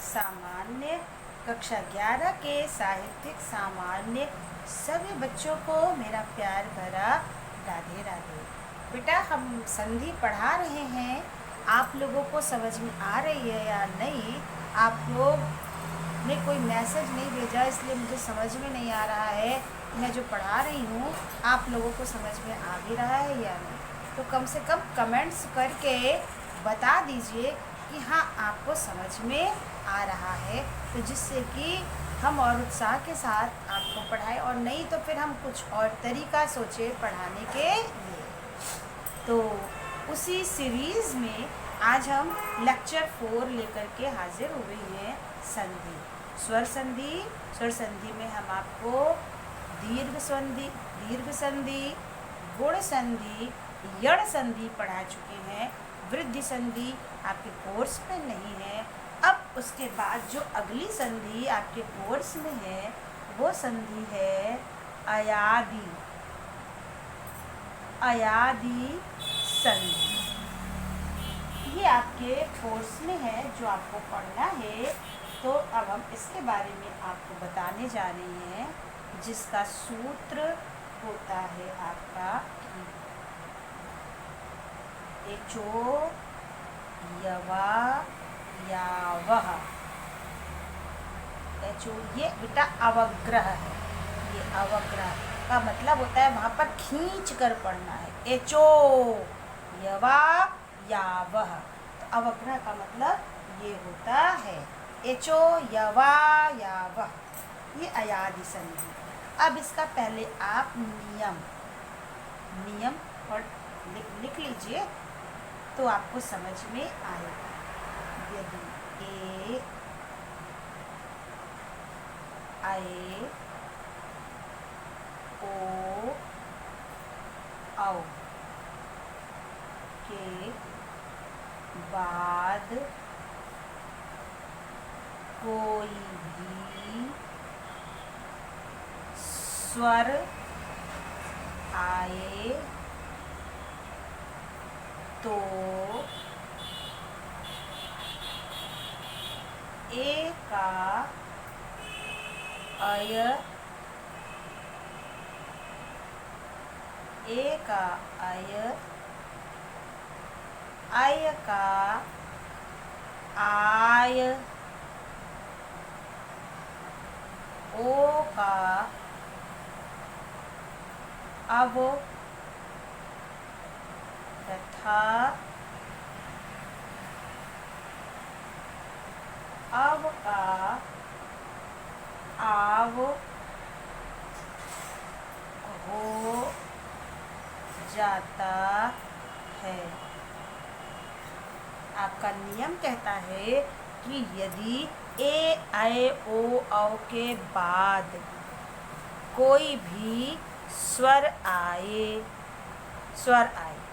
सामान्य कक्षा 11 के साहित्यिक सामान्य सभी बच्चों को मेरा प्यार भरा राधे राधे। बेटा, हम संधि पढ़ा रहे हैं, आप लोगों को समझ में आ रही है या नहीं? आप लोग ने कोई मैसेज नहीं भेजा, इसलिए मुझे समझ में नहीं आ रहा है मैं जो पढ़ा रही हूँ आप लोगों को समझ में आ भी रहा है या नहीं। तो कम से कम कमेंट्स करके बता दीजिए कि हाँ आपको समझ में आ रहा है, तो जिससे कि हम और उत्साह के साथ आपको पढ़ाएं, और नहीं तो फिर हम कुछ और तरीका सोचे पढ़ाने के लिए। तो उसी सीरीज़ में आज हम लेक्चर 4 लेकर के हाजिर हुए हैं, संधि, स्वर संधि। स्वर संधि में हम आपको दीर्घ संधि, गुण संधि, यण संधि पढ़ा चुके हैं। वृद्धि संधि आपके कोर्स में नहीं है। अब उसके बाद जो अगली संधि आपके कोर्स में है वो संधि है अयादि संधि। ये आपके कोर्स में है जो आपको पढ़ना है। तो अब हम इसके बारे में आपको बताने जा रहे हैं, जिसका सूत्र होता है आपका एचो यवा यावह। एचो ये बेटा अवग्रह है। ये अवग्रह का मतलब होता है वहाँ पर खींच कर पढ़ना है। एचो यवा यावह, तो अवग्रह का मतलब ये होता है। एचो यवा यावह, ये अयादि संधि। अब इसका पहले आप नियम और लिख लीजिए तो आपको समझ में आएगा। यदि ए आए ओ औ के बाद कोई भी स्वर आए तो ए का अय, ए का अय, अय का आय, ओ का अब तथा अब का आव हो जाता है। आपका नियम कहता है कि यदि ए आए ओ औ के बाद कोई भी स्वर आए,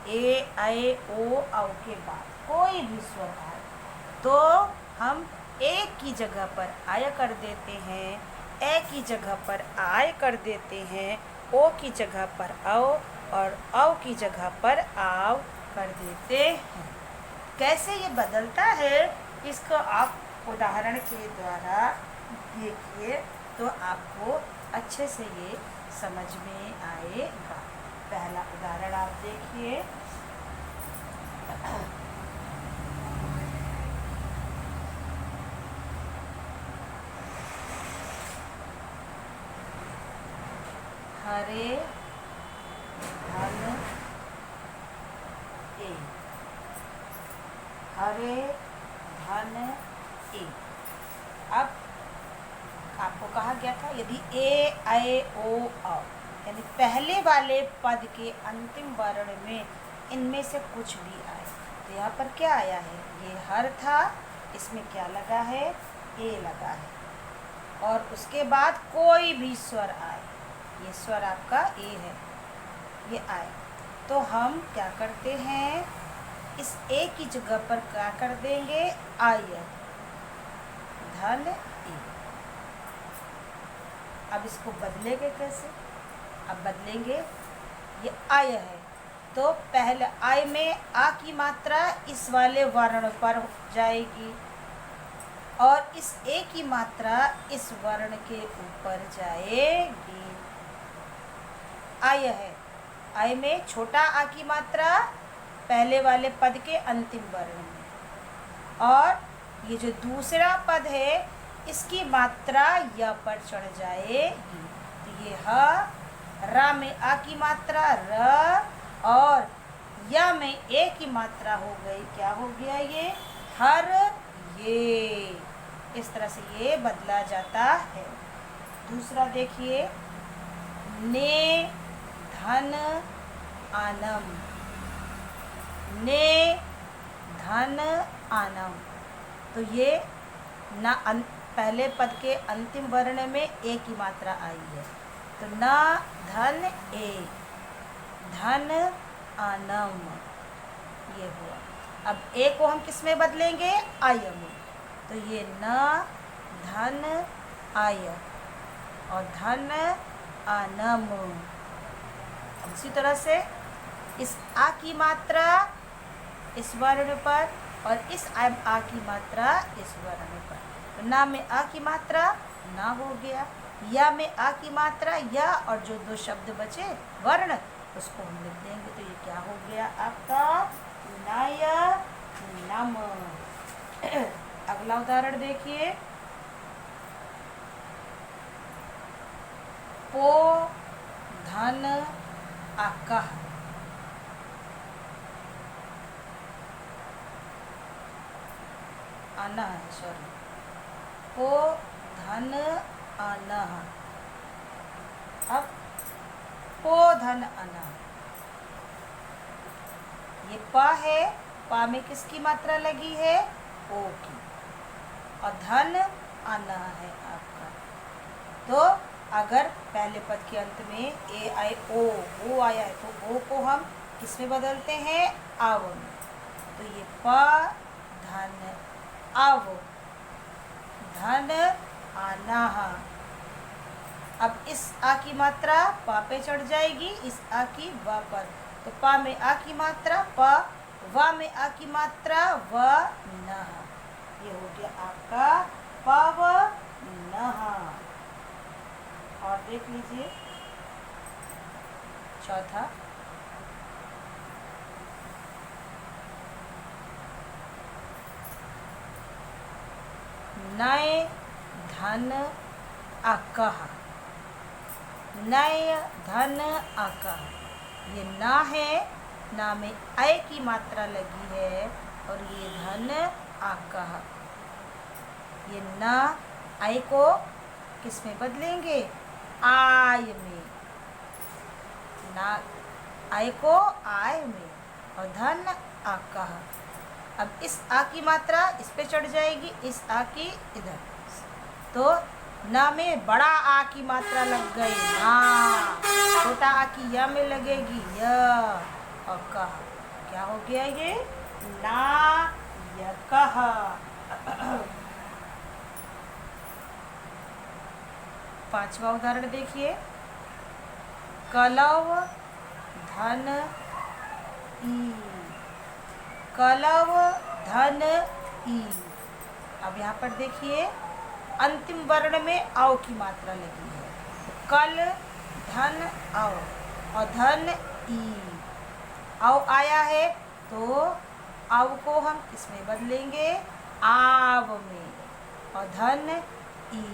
ए आए ओ औ के बाद कोई भी स्वर आए तो हम ए की जगह पर आय कर देते हैं, ए की जगह पर आय कर देते हैं, ओ की जगह पर औ और औ की जगह पर आव कर देते हैं। कैसे ये बदलता है इसको आप उदाहरण के द्वारा देखिए तो आपको अच्छे से ये समझ में आएगा। पहला उदाहरण आप देखिए। हरे धन ए, हरे धन ए। अब आपको कहा गया था यदि ए आए ओ औ, यानी पहले वाले पद के अंतिम वर्ण में इनमें से कुछ भी आए, तो यहाँ पर क्या आया है? ये हर था, इसमें क्या लगा है? ए लगा है। और उसके बाद कोई भी स्वर आए, ये स्वर आपका ए है, ये आए, तो हम क्या करते हैं? इस ए की जगह पर क्या कर देंगे? आय धन ए। अब इसको बदलेंगे कैसे? अब बदलेंगे, ये आय है तो पहले आय में आ की मात्रा इस वाले वर्ण पर जाएगी, और इस ए की मात्रा इस वर्ण के ऊपर जाएगी। आय है, आय में छोटा आ की मात्रा पहले वाले पद के अंतिम वर्ण में, और ये जो दूसरा पद है इसकी मात्रा य पर चढ़ जाएगी। तो ये ह, रा में आ की मात्रा र, और या में ए की मात्रा हो गई, क्या हो गया ये, हर ये। इस तरह से ये बदला जाता है। दूसरा देखिए, ने धन आनम, ने धन आनम। तो ये ना पहले पद के अंतिम वर्ण में ए की मात्रा आई है, तो ना धन ए, धन आनम, ये हुआ। अब ए को हम किस में बदलेंगे, आय में, तो ये न धन आय और धन आनम। इसी तरह से इस आ की मात्रा इस वर्ण पर और इस आ की मात्रा इस वर्ण पर। तो ना में आ की मात्रा ना हो गया, या में आ की मात्रा या, और जो दो शब्द बचे वर्ण उसको हम लिख देंगे। तो ये क्या हो गया आपका, नाय नम। अगला उदाहरण देखिए, पो धन आकह, आना है, सॉरी, पो धन आना। अब पो धन आना, ये पा है, पा में किसकी मात्रा लगी है, ओ की, और धन आना है आपका। तो अगर पहले पद के अंत में ए आए ओ आया है, तो ओ को हम किसमें बदलते हैं, आव में। तो ये प धन आव, धन आना। अब इस आ की मात्रा पा पे चढ़ जाएगी, इस आ की वा पर। तो पा में आ की मात्रा प, वा में आ की मात्रा व न। ये हो गया आपका पव नह। और देख लीजिए चौथा, नय धन आकह, नय धन आकह। ये ना है, ना में आय की मात्रा लगी है, और ये धन आकह। ये ना आय को किस में बदलेंगे, आय में, ना आय को आय में, और धन आकह। अब इस आ की मात्रा इस पे चढ़ जाएगी, इस आ की इधर। तो ना में बड़ा आ की मात्रा लग गई, ना, छोटा आ की या में लगेगी, य, और कह। क्या हो गया ये, ना य कह। पांचवा उदाहरण देखिए, कलव धन ई, कलव धन ई। अब यहाँ पर देखिए अंतिम वर्ण में आव की मात्रा लगी है, तो कल धन आव और धन ई। आव आया है, तो आव को हम किसमें बदलेंगे, आव में, और धन ई।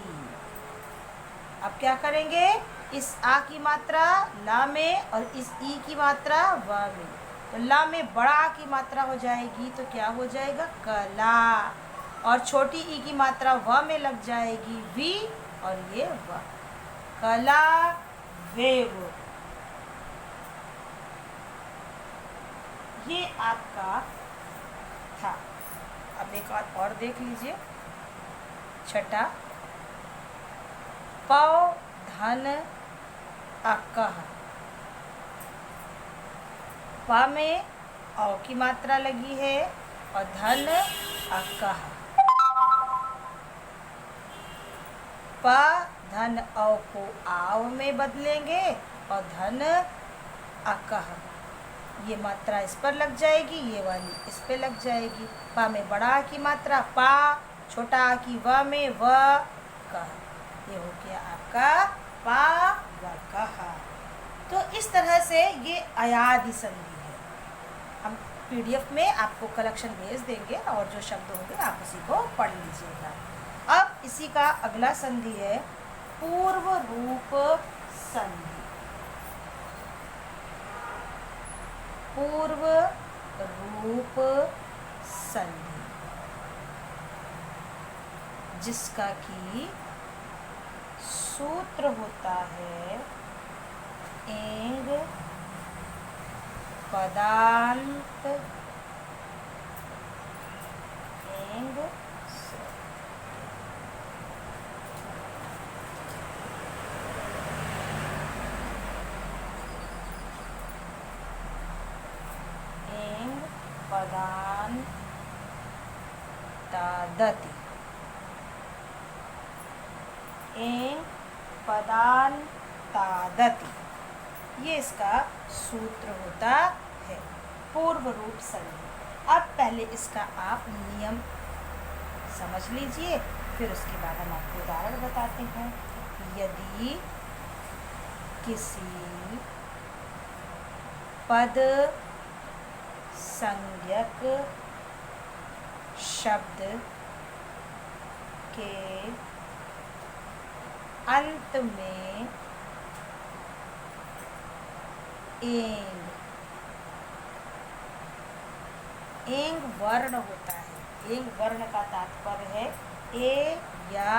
अब क्या करेंगे, इस आ की मात्रा ला में और इस ई की मात्रा व में। तो ला में बड़ा आ की मात्रा हो जाएगी, तो क्या हो जाएगा, कला, और छोटी ई की मात्रा व में लग जाएगी, वी, और ये व, कला वेव। ये आपका था। अब एक और देख लीजिए, छठा, पौ धन आकह। पा में औ की मात्रा लगी है, और धन आकह। प धन औ को आव में बदलेंगे, और धन आकह। ये मात्रा इस पर लग जाएगी, ये वाली इस पे लग जाएगी। पा में बड़ा आ की मात्रा पा, छोटा आ की व में व कह, ये हो गया आपका पा व कह। तो इस तरह से ये अयादि संधि है। हम PDF में आपको कलेक्शन भेज देंगे और जो शब्द होंगे आप उसी को पढ़ लीजिएगा। अब इसी का अगला संधि है पूर्व रूप संधि। पूर्व रूप संधि, जिसका कि सूत्र होता है एंग पदांत एंग एंग पदांतादति, एंग पदांतादति, ये इसका सूत्र होता है पूर्व रूप संधि। अब पहले इसका आप नियम समझ लीजिए, फिर उसके बाद हम आपको उदाहरण बताते हैं। यदि किसी पद संज्ञक शब्द के अंत में एंग वर्ण होता है। एंग वर्ण का तात्पर्य है ए या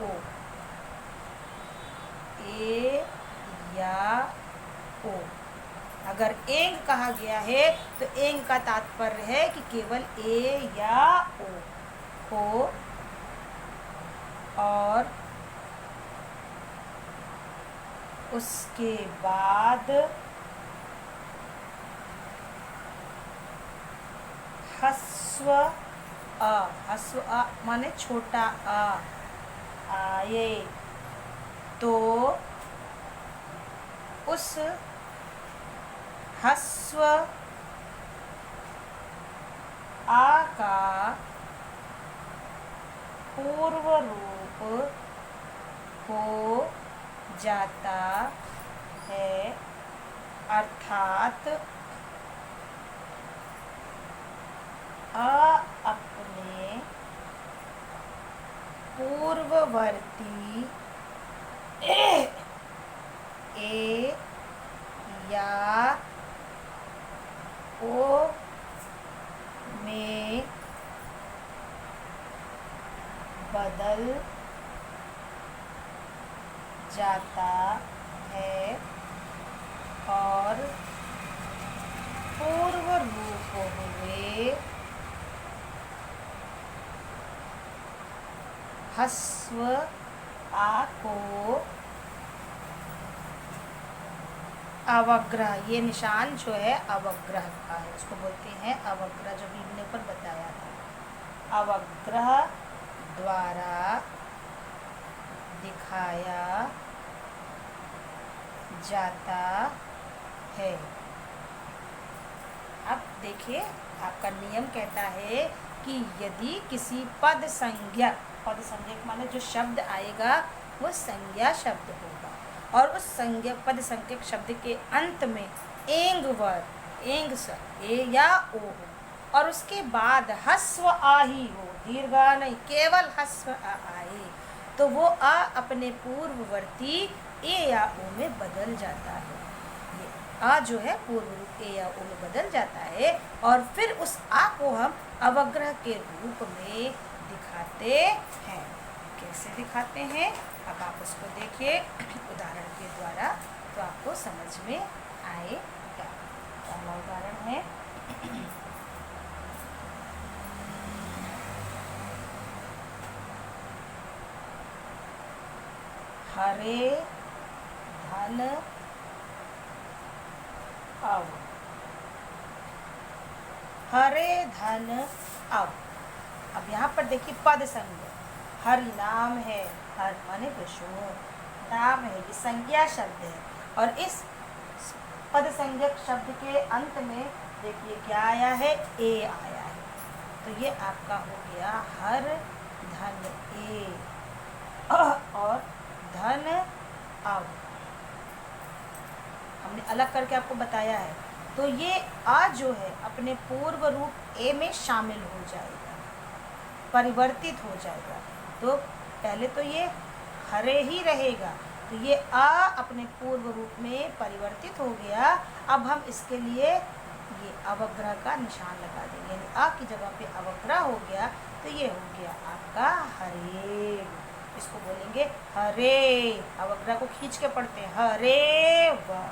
ओ, ए या ओ। अगर एंग कहा गया है तो एंग का तात्पर्य है कि केवल ए या ओ हो और उसके बाद हस्व अ माने छोटा आ आए तो उस हस्व आ का पूर्व रूप हो जाता है, अर्थात अ अपने पूर्ववर्ती ए या ओ में बदल जाता है और पूर्व रूप हुए हस्व आ को अवग्रह, ये निशान जो है अवग्रह का है, उसको बोलते हैं अवग्रह, जो भी हमने ऊपर बताया था। अवग्रह द्वारा दिखाया जाता है। अब देखिए, आपका नियम कहता है कि यदि किसी पद संज्ञक माने जो शब्द आएगा वो संज्ञा शब्द होगा और उस पद संज्ञक शब्द के अंत में एंग ए या ओ हो और उसके बाद हस्व आ ही हो, दीर्घा नहीं, केवल हस्व आ आए तो वो आ अपने पूर्ववर्ती ए या ओ में बदल जाता है। ये आ जो है पूर्व रूप ए या ओ में बदल जाता है और फिर उस आ को हम अवग्रह के रूप में दिखाते हैं। कैसे दिखाते हैं अब आप उसको देखिए उदाहरण के द्वारा, तो आपको समझ में आएगा। पहला उदाहरण है हरे धन अव। हरे धन अव। अब यहाँ पर देखिए पद संज्ञा, हरि नाम है, हर माने विष्णु, नाम है, ये संज्ञा शब्द है और इस पद संज्ञक शब्द के अंत में देखिए क्या आया है, ए आया है। तो ये आपका हो गया हर धन ए और धन अब हमने अलग करके आपको बताया है। तो ये आ जो है अपने पूर्व रूप ए में शामिल हो जाएगा, परिवर्तित हो जाएगा। तो पहले तो ये हरे ही रहेगा, तो ये आ अपने पूर्व रूप में परिवर्तित हो गया। अब हम इसके लिए ये अवग्रह का निशान लगा देंगे, यानी आ की जगह पे अवग्रह हो गया, तो ये हो गया आपका हरे। इसको बोलेंगे हरे, अवग्रह को खींच के पढ़ते हैं, हरे व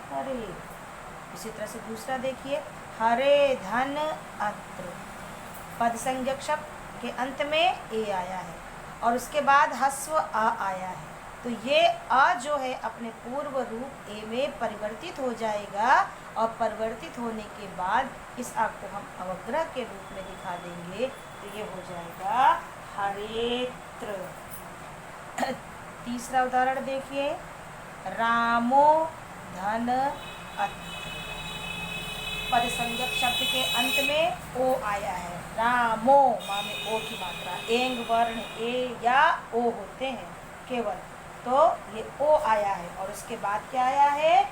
हरे। इसी तरह से दूसरा देखिए, हरे धन अत्र, पद संज्ञक शब्द के अंत में ए आया है और उसके बाद ह्रस्व आ आया है। तो ये आ जो है अपने पूर्व रूप ए में परिवर्तित हो जाएगा और परिवर्तित होने के बाद इस आ को हम अवग्रह के रूप में दिखा देंगे, तो ये हो जाएगा हरेत्र। तीसरा उदाहरण देखिए, रामो धन अत्र, पद संज्ञक शब्द के अंत में ओ आया है, रामो माँ में ओ की मात्रा, एंग वर्ण ए या ओ होते हैं केवल, तो ये ओ आया है और उसके बाद क्या आया है,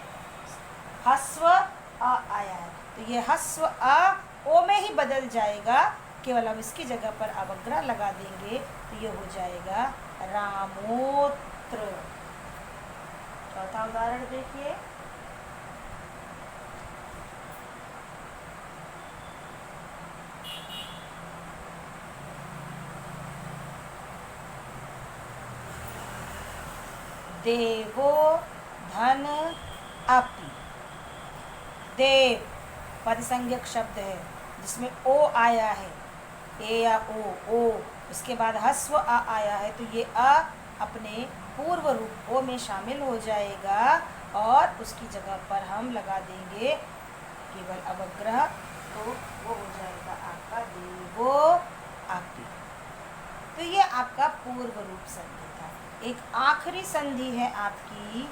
ह्रस्व आ आया है। तो ये ह्रस्व आ ओ में ही बदल जाएगा, केवल हम इसकी जगह पर अवग्रह लगा देंगे, तो ये हो जाएगा रामोत्र। चौथा उदाहरण देखिए, देवो धन अपि, देव पद संज्ञक शब्द है जिसमें ओ आया है, ए या ओ, उसके बाद ह्रस्व आ आया है, तो ये आ अपने पूर्व रूप ओ में शामिल हो जाएगा और उसकी जगह पर हम लगा देंगे केवल अवग्रह, तो वो हो जाएगा आपका देवो अपि। तो ये आपका पूर्व रूप संधि था। एक आखिरी संधि है आपकी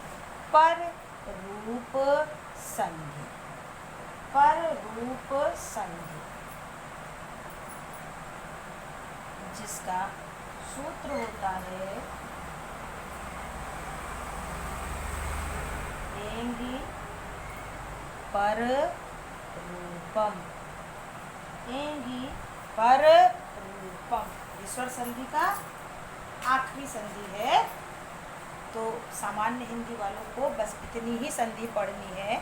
पर रूप संधि, पर रूप संधि, जिसका सूत्र होता है एंगी पर रूपम, एंगी पर रूपम, ईश्वर संधि का आखिरी संधि है। तो सामान्य हिंदी वालों को बस इतनी ही संधि पढ़नी है।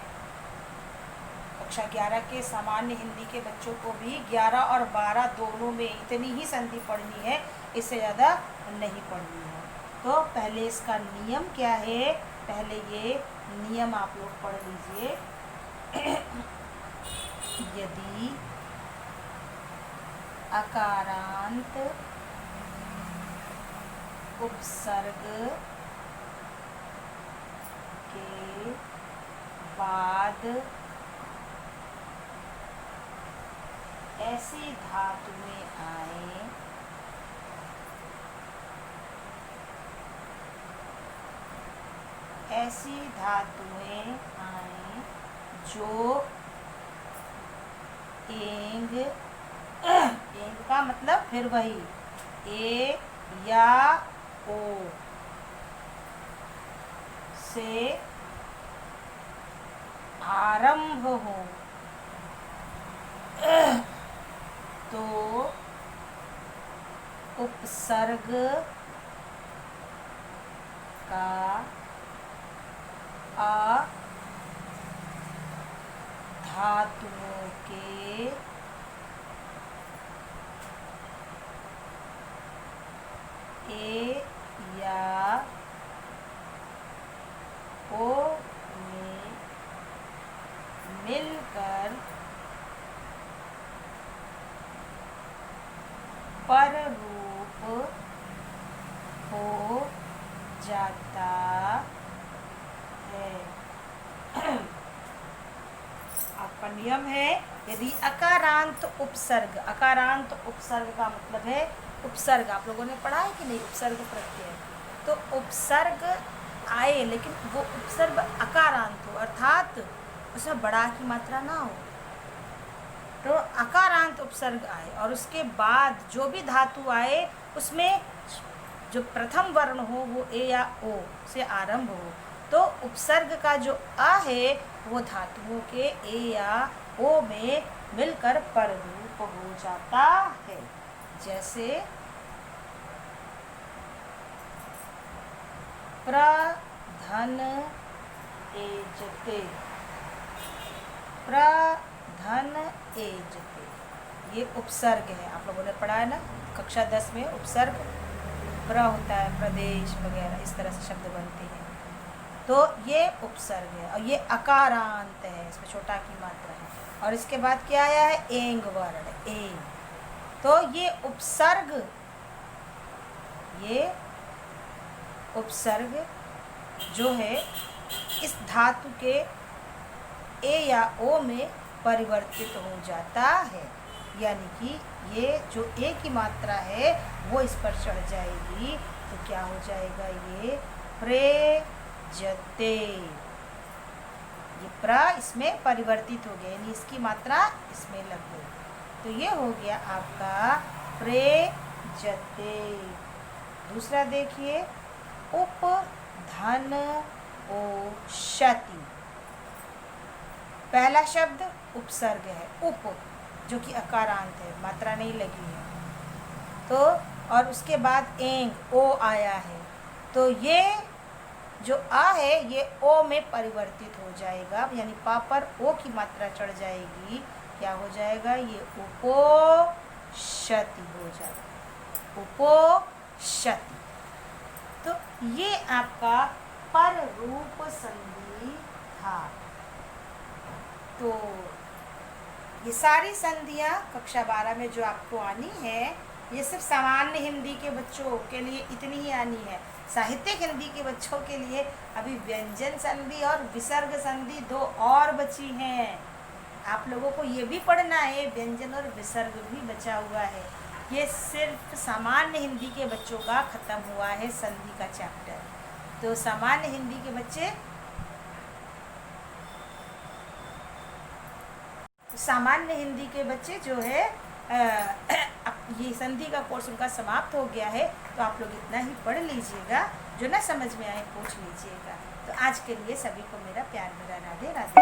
कक्षा 11 के सामान्य हिंदी के बच्चों को भी 11 और 12 दोनों में इतनी ही संधि पढ़नी है, इससे ज़्यादा नहीं पढ़नी है। तो पहले इसका नियम क्या है, पहले ये नियम आप लोग पढ़ लीजिए। यदि अकारांत उपसर्ग के बाद ऐसी धातुएं आए ऐसी धातुएं आए जो एंग, एंग का मतलब फिर वही ए या ओ से आरंभ हो, तो उपसर्ग का आ धातुओं के ए या ओ में मिलकर पर रूप हो जाता है। आपका नियम है, यदि अकारांत उपसर्ग, अकारांत उपसर्ग का मतलब है उपसर्ग, आप लोगों ने पढ़ा है कि नहीं, उपसर्ग प्रत्यय, तो उपसर्ग आए लेकिन वो उपसर्ग अकारांत हो, अर्थात उसमें बड़ा की मात्रा ना हो, तो अकारांत उपसर्ग आए और उसके बाद जो भी धातु आए उसमें जो प्रथम वर्ण हो वो ए या ओ से आरंभ हो, तो उपसर्ग का जो अ है वो धातुओं के ए या ओ में मिलकर पररूप हो जाता है। जैसे प्रधन एजते, प्रधन एजते, ये उपसर्ग है। आप लोगों ने पढ़ा है ना कक्षा 10 में, उपसर्ग प्र होता है, प्रदेश वगैरह इस तरह से शब्द बनते हैं। तो ये उपसर्ग है और ये अकारांत है, इसमें छोटा की मात्रा है। और इसके बाद क्या आया है? एंग वर्ण, एंग। तो ये उपसर्ग जो है इस धातु के ए या ओ में परिवर्तित हो जाता है, यानी कि ये जो ए की मात्रा है वो इस पर चढ़ जाएगी, तो क्या हो जाएगा? ये प्रेजते, ये प्र इसमें परिवर्तित हो गया, यानी इसकी मात्रा इसमें लग गई, तो ये हो गया आपका प्रेजते। दूसरा देखिए, उपधन ओषति। पहला शब्द उपसर्ग है, उप, जो कि अकारांत है, मात्रा नहीं लगी है। तो और उसके बाद एंग, ओ आया है, तो ये जो आ है ये ओ में परिवर्तित हो जाएगा, यानी पा पर ओ की मात्रा चढ़ जाएगी। क्या हो जाएगा? ये उपोषति हो जाएगा, उपोषति। तो ये आपका पर रूप संधि था। तो ये सारी संधियाँ कक्षा 12 में जो आपको आनी है, ये सिर्फ सामान्य हिंदी के बच्चों के लिए इतनी ही आनी है। साहित्यिक हिंदी के बच्चों के लिए अभी व्यंजन संधि और विसर्ग संधि 2 और बची हैं। आप लोगों को ये भी पढ़ना है, व्यंजन और विसर्ग भी बचा हुआ है। ये सिर्फ सामान्य हिंदी के बच्चों का ख़त्म हुआ है संधि का चैप्टर। तो सामान्य हिंदी के बच्चे, सामान्य हिंदी के बच्चे जो है ये संधि का कोर्स उनका समाप्त हो गया है, तो आप लोग इतना ही पढ़ लीजिएगा, जो ना समझ में आए पूछ लीजिएगा। तो आज के लिए सभी को मेरा प्यार भरा राधे राधे।